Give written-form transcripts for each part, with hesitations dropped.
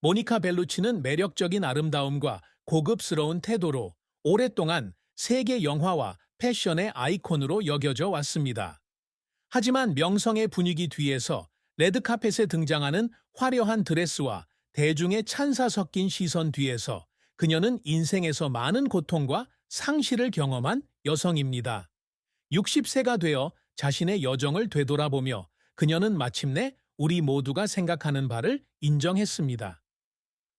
모니카 벨루치는 매력적인 아름다움과 고급스러운 태도로 오랫동안 세계 영화와 패션의 아이콘으로 여겨져 왔습니다. 하지만 명성의 분위기 뒤에서 레드카펫에 등장하는 화려한 드레스와 대중의 찬사 섞인 시선 뒤에서 그녀는 인생에서 많은 고통과 상실을 경험한 여성입니다. 60세가 되어 자신의 여정을 되돌아보며 그녀는 마침내 우리 모두가 생각하는 바를 인정했습니다.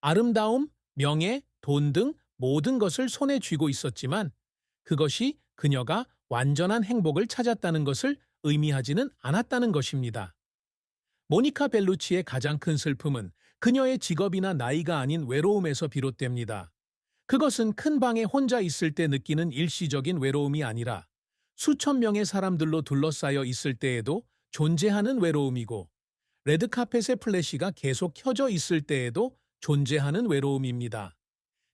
아름다움, 명예, 돈 등 모든 것을 손에 쥐고 있었지만 그것이 그녀가 완전한 행복을 찾았다는 것을 의미하지는 않았다는 것입니다. 모니카 벨루치의 가장 큰 슬픔은 그녀의 직업이나 나이가 아닌 외로움에서 비롯됩니다. 그것은 큰 방에 혼자 있을 때 느끼는 일시적인 외로움이 아니라 수천 명의 사람들로 둘러싸여 있을 때에도 존재하는 외로움이고 레드카펫의 플래시가 계속 켜져 있을 때에도 존재하는 외로움입니다.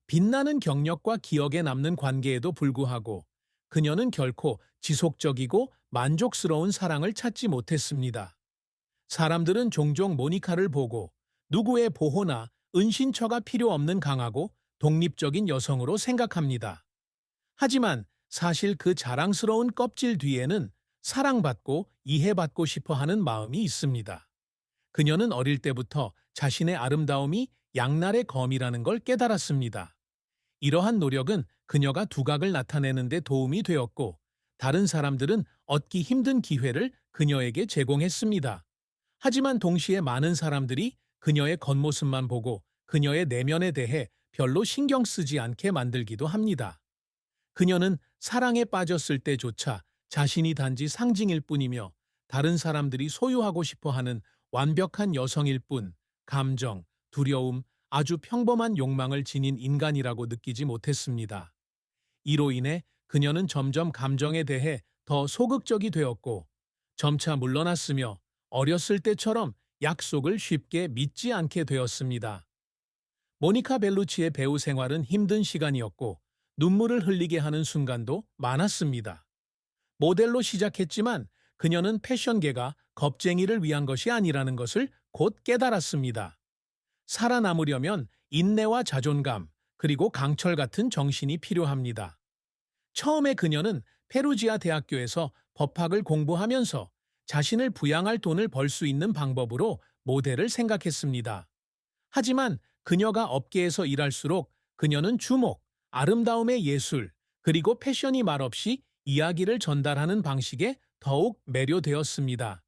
빛나는 경력과 기억에 남는 관계에도 불구하고 그녀는 결코 지속적이고 만족스러운 사랑을 찾지 못했습니다. 사람들은 종종 모니카를 보고 누구의 보호나 은신처가 필요 없는 강하고 독립적인 여성으로 생각합니다. 하지만 사실 그 자랑스러운 껍질 뒤에는 사랑받고 이해받고 싶어 하는 마음이 있습니다. 그녀는 어릴 때부터 자신의 아름다움이 양날의 검이라는 걸 깨달았습니다. 이러한 노력은 그녀가 두각을 나타내는 데 도움이 되었고, 다른 사람들은 얻기 힘든 기회를 그녀에게 제공했습니다. 하지만 동시에 많은 사람들이 그녀의 겉모습만 보고 그녀의 내면에 대해 별로 신경 쓰지 않게 만들기도 합니다. 그녀는 사랑에 빠졌을 때조차 자신이 단지 상징일 뿐이며 다른 사람들이 소유하고 싶어 하는 완벽한 여성일 뿐, 감정, 두려움, 아주 평범한 욕망을 지닌 인간이라고 느끼지 못했습니다. 이로 인해 그녀는 점점 감정에 대해 더 소극적이 되었고, 점차 물러났으며 어렸을 때처럼 약속을 쉽게 믿지 않게 되었습니다. 모니카 벨루치의 배우 생활은 힘든 시간이었고, 눈물을 흘리게 하는 순간도 많았습니다. 모델로 시작했지만 그녀는 패션계가 겁쟁이를 위한 것이 아니라는 것을 곧 깨달았습니다. 살아남으려면 인내와 자존감, 그리고 강철 같은 정신이 필요합니다. 처음에 그녀는 페루지아 대학교에서 법학을 공부하면서 자신을 부양할 돈을 벌 수 있는 방법으로 모델을 생각했습니다. 하지만 그녀가 업계에서 일할수록 그녀는 주목, 아름다움의 예술, 그리고 패션이 말없이 이야기를 전달하는 방식에 더욱 매료되었습니다.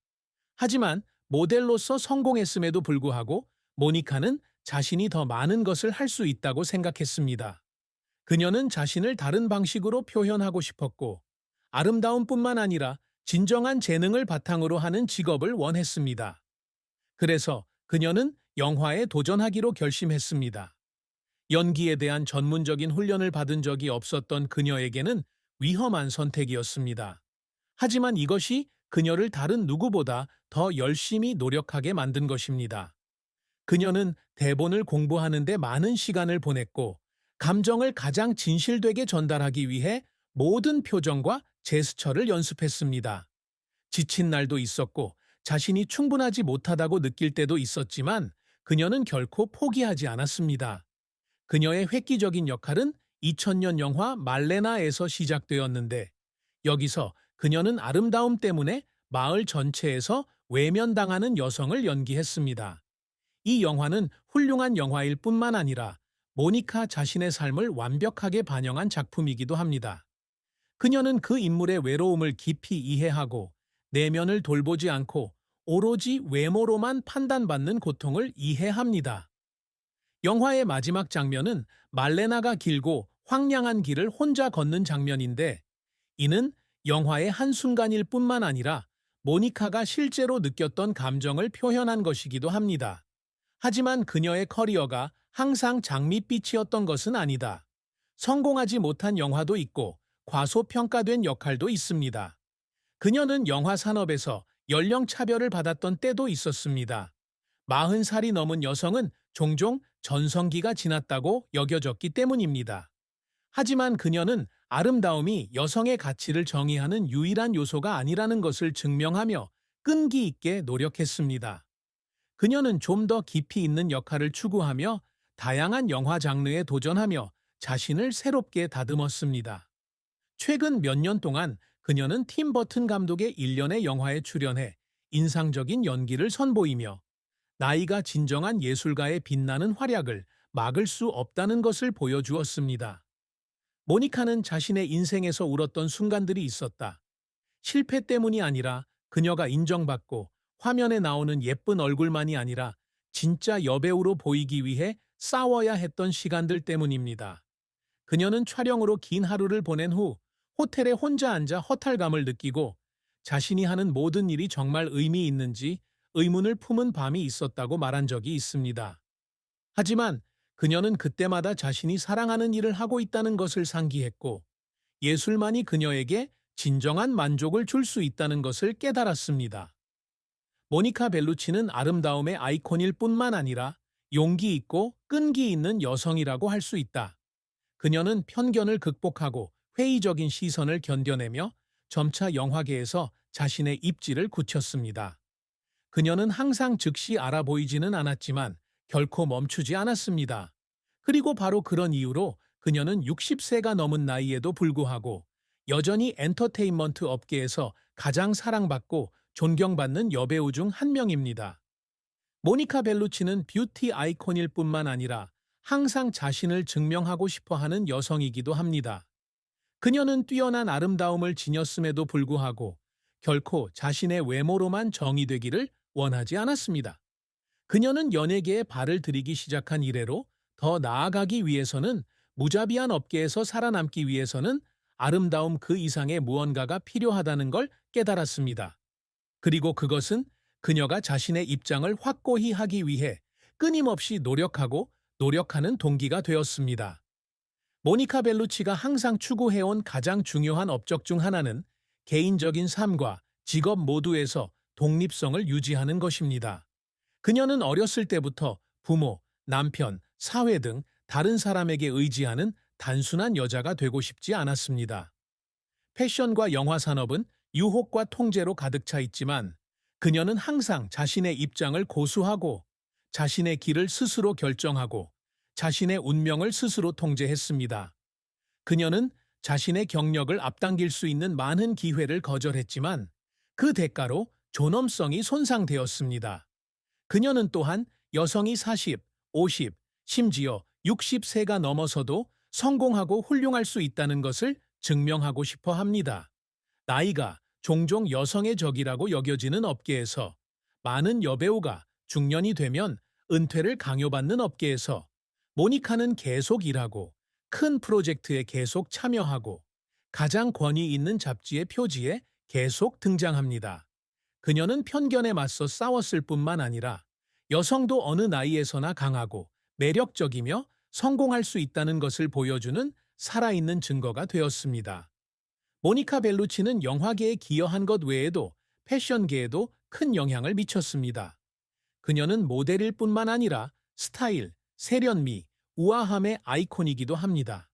하지만 모델로서 성공했음에도 불구하고 모니카는 자신이 더 많은 것을 할 수 있다고 생각했습니다. 그녀는 자신을 다른 방식으로 표현하고 싶었고, 아름다움뿐만 아니라 진정한 재능을 바탕으로 하는 직업을 원했습니다. 그래서 그녀는 영화에 도전하기로 결심했습니다. 연기에 대한 전문적인 훈련을 받은 적이 없었던 그녀에게는 위험한 선택이었습니다. 하지만 이것이 그녀를 다른 누구보다 더 열심히 노력하게 만든 것입니다. 그녀는 대본을 공부하는 데 많은 시간을 보냈고, 감정을 가장 진실되게 전달하기 위해 모든 표정과 제스처를 연습했습니다. 지친 날도 있었고, 자신이 충분하지 못하다고 느낄 때도 있었지만, 그녀는 결코 포기하지 않았습니다. 그녀의 획기적인 역할은 2000년 영화 말레나에서 시작되었는데, 여기서 그녀는 아름다움 때문에 마을 전체에서 외면당하는 여성을 연기했습니다. 이 영화는 훌륭한 영화일 뿐만 아니라 모니카 자신의 삶을 완벽하게 반영한 작품이기도 합니다. 그녀는 그 인물의 외로움을 깊이 이해하고 내면을 돌보지 않고 오로지 외모로만 판단받는 고통을 이해합니다. 영화의 마지막 장면은 말레나가 길고 황량한 길을 혼자 걷는 장면인데, 이는 영화의 한순간일 뿐만 아니라 모니카가 실제로 느꼈던 감정을 표현한 것이기도 합니다. 하지만 그녀의 커리어가 항상 장밋빛이었던 것은 아니다. 성공하지 못한 영화도 있고 과소평가된 역할도 있습니다. 그녀는 영화 산업에서 연령 차별을 받았던 때도 있었습니다. 40살이 넘은 여성은 종종 전성기가 지났다고 여겨졌기 때문입니다. 하지만 그녀는 아름다움이 여성의 가치를 정의하는 유일한 요소가 아니라는 것을 증명하며 끈기 있게 노력했습니다. 그녀는 좀 더 깊이 있는 역할을 추구하며 다양한 영화 장르에 도전하며 자신을 새롭게 다듬었습니다. 최근 몇 년 동안 그녀는 팀 버튼 감독의 일련의 영화에 출연해 인상적인 연기를 선보이며 나이가 진정한 예술가의 빛나는 활약을 막을 수 없다는 것을 보여주었습니다. 모니카는 자신의 인생에서 울었던 순간들이 있었다. 실패 때문이 아니라 그녀가 인정받고 화면에 나오는 예쁜 얼굴만이 아니라 진짜 여배우로 보이기 위해 싸워야 했던 시간들 때문입니다. 그녀는 촬영으로 긴 하루를 보낸 후 호텔에 혼자 앉아 허탈감을 느끼고 자신이 하는 모든 일이 정말 의미 있는지 의문을 품은 밤이 있었다고 말한 적이 있습니다. 하지만 그녀는 그때마다 자신이 사랑하는 일을 하고 있다는 것을 상기했고 예술만이 그녀에게 진정한 만족을 줄 수 있다는 것을 깨달았습니다. 모니카 벨루치는 아름다움의 아이콘일 뿐만 아니라 용기 있고 끈기 있는 여성이라고 할 수 있다. 그녀는 편견을 극복하고 회의적인 시선을 견뎌내며 점차 영화계에서 자신의 입지를 굳혔습니다. 그녀는 항상 즉시 알아보이지는 않았지만 결코 멈추지 않았습니다. 그리고 바로 그런 이유로 그녀는 60세가 넘은 나이에도 불구하고 여전히 엔터테인먼트 업계에서 가장 사랑받고 존경받는 여배우 중 한 명입니다. 모니카 벨루치는 뷰티 아이콘일 뿐만 아니라 항상 자신을 증명하고 싶어 하는 여성이기도 합니다. 그녀는 뛰어난 아름다움을 지녔음에도 불구하고 결코 자신의 외모로만 정의되기를 원하지 않았습니다. 그녀는 연예계에 발을 들이기 시작한 이래로 더 나아가기 위해서는 무자비한 업계에서 살아남기 위해서는 아름다움 그 이상의 무언가가 필요하다는 걸 깨달았습니다. 그리고 그것은 그녀가 자신의 입장을 확고히 하기 위해 끊임없이 노력하고 노력하는 동기가 되었습니다. 모니카 벨루치가 항상 추구해온 가장 중요한 업적 중 하나는 개인적인 삶과 직업 모두에서 독립성을 유지하는 것입니다. 그녀는 어렸을 때부터 부모, 남편, 사회 등 다른 사람에게 의지하는 단순한 여자가 되고 싶지 않았습니다. 패션과 영화 산업은 유혹과 통제로 가득 차 있지만 그녀는 항상 자신의 입장을 고수하고 자신의 길을 스스로 결정하고 자신의 운명을 스스로 통제했습니다. 그녀는 자신의 경력을 앞당길 수 있는 많은 기회를 거절했지만 그 대가로 존엄성이 손상되었습니다. 그녀는 또한 여성이 40, 50, 심지어 60세가 넘어서도 성공하고 훌륭할 수 있다는 것을 증명하고 싶어 합니다. 나이가 종종 여성의 적이라고 여겨지는 업계에서 많은 여배우가 중년이 되면 은퇴를 강요받는 업계에서 모니카는 계속 일하고 큰 프로젝트에 계속 참여하고 가장 권위 있는 잡지의 표지에 계속 등장합니다. 그녀는 편견에 맞서 싸웠을 뿐만 아니라 여성도 어느 나이에서나 강하고 매력적이며 성공할 수 있다는 것을 보여주는 살아있는 증거가 되었습니다. 모니카 벨루치는 영화계에 기여한 것 외에도 패션계에도 큰 영향을 미쳤습니다. 그녀는 모델일 뿐만 아니라 스타일, 세련미, 우아함의 아이콘이기도 합니다.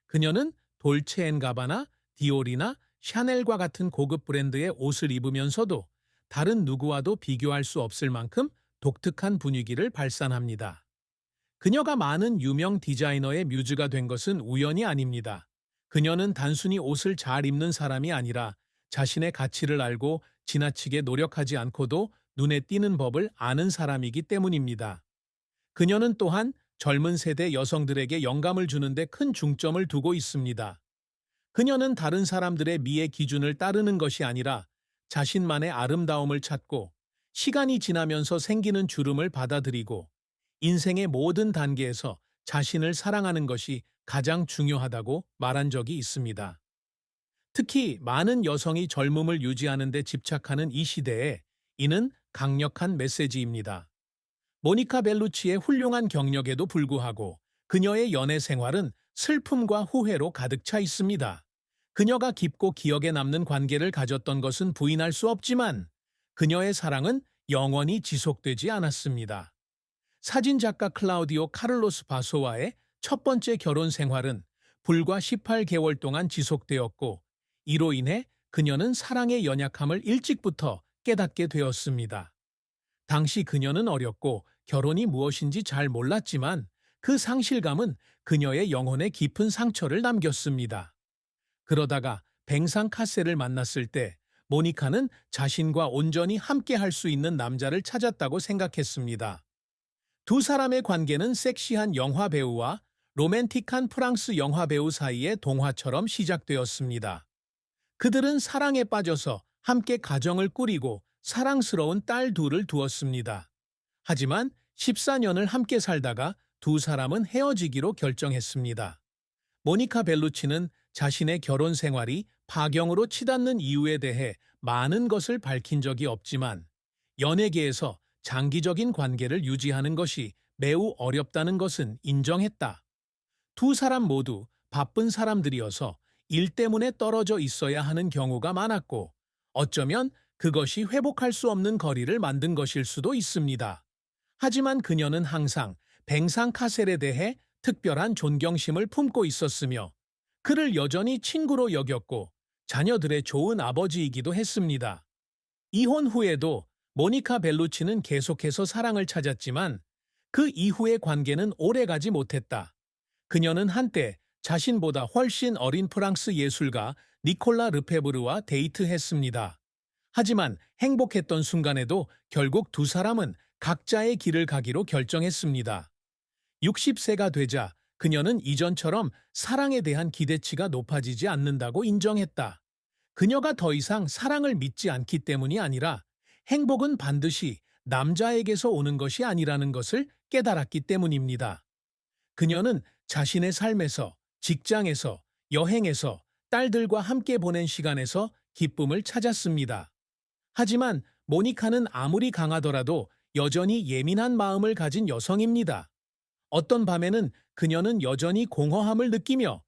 그녀는 돌체앤가바나, 디올이나 샤넬과 같은 고급 브랜드의 옷을 입으면서도 다른 누구와도 비교할 수 없을 만큼 독특한 분위기를 발산합니다. 그녀가 많은 유명 디자이너의 뮤즈가 된 것은 우연이 아닙니다. 그녀는 단순히 옷을 잘 입는 사람이 아니라 자신의 가치를 알고 지나치게 노력하지 않고도 눈에 띄는 법을 아는 사람이기 때문입니다. 그녀는 또한 젊은 세대 여성들에게 영감을 주는데 큰 중점을 두고 있습니다. 그녀는 다른 사람들의 미의 기준을 따르는 것이 아니라 자신만의 아름다움을 찾고 시간이 지나면서 생기는 주름을 받아들이고 인생의 모든 단계에서 자신을 사랑하는 것이 가장 중요하다고 말한 적이 있습니다. 특히 많은 여성이 젊음을 유지하는 데 집착하는 이 시대에 이는 강력한 메시지입니다. 모니카 벨루치의 훌륭한 경력에도 불구하고 그녀의 연애 생활은 슬픔과 후회로 가득 차 있습니다. 그녀가 깊고 기억에 남는 관계를 가졌던 것은 부인할 수 없지만 그녀의 사랑은 영원히 지속되지 않았습니다. 사진작가 클라우디오 카를로스 바소와의 첫 번째 결혼 생활은 불과 18개월 동안 지속되었고 이로 인해 그녀는 사랑의 연약함을 일찍부터 깨닫게 되었습니다. 당시 그녀는 어렸고 결혼이 무엇인지 잘 몰랐지만 그 상실감은 그녀의 영혼에 깊은 상처를 남겼습니다. 그러다가 뱅상 카세를 만났을 때 모니카는 자신과 온전히 함께 할 수 있는 남자를 찾았다고 생각했습니다. 두 사람의 관계는 섹시한 영화 배우와 로맨틱한 프랑스 영화 배우 사이의 동화처럼 시작되었습니다. 그들은 사랑에 빠져서 함께 가정을 꾸리고 사랑스러운 딸 둘을 두었습니다. 하지만 14년을 함께 살다가 두 사람은 헤어지기로 결정했습니다. 모니카 벨루치는 자신의 결혼 생활이 파경으로 치닫는 이유에 대해 많은 것을 밝힌 적이 없지만 연예계에서 장기적인 관계를 유지하는 것이 매우 어렵다는 것은 인정했다. 두 사람 모두 바쁜 사람들이어서 일 때문에 떨어져 있어야 하는 경우가 많았고 어쩌면 그것이 회복할 수 없는 거리를 만든 것일 수도 있습니다. 하지만 그녀는 항상 뱅상 카셀에 대해 특별한 존경심을 품고 있었으며 그를 여전히 친구로 여겼고 자녀들의 좋은 아버지이기도 했습니다. 이혼 후에도 모니카 벨루치는 계속해서 사랑을 찾았지만 그 이후의 관계는 오래가지 못했다. 그녀는 한때 자신보다 훨씬 어린 프랑스 예술가 니콜라 르페브르와 데이트했습니다. 하지만 행복했던 순간에도 결국 두 사람은 각자의 길을 가기로 결정했습니다. 60세가 되자 그녀는 이전처럼 사랑에 대한 기대치가 높아지지 않는다고 인정했다. 그녀가 더 이상 사랑을 믿지 않기 때문이 아니라 행복은 반드시 남자에게서 오는 것이 아니라는 것을 깨달았기 때문입니다. 그녀는 자신의 삶에서, 직장에서, 여행에서, 딸들과 함께 보낸 시간에서 기쁨을 찾았습니다. 하지만 모니카는 아무리 강하더라도 여전히 예민한 마음을 가진 여성입니다. 어떤 밤에는 그녀는 여전히 공허함을 느끼며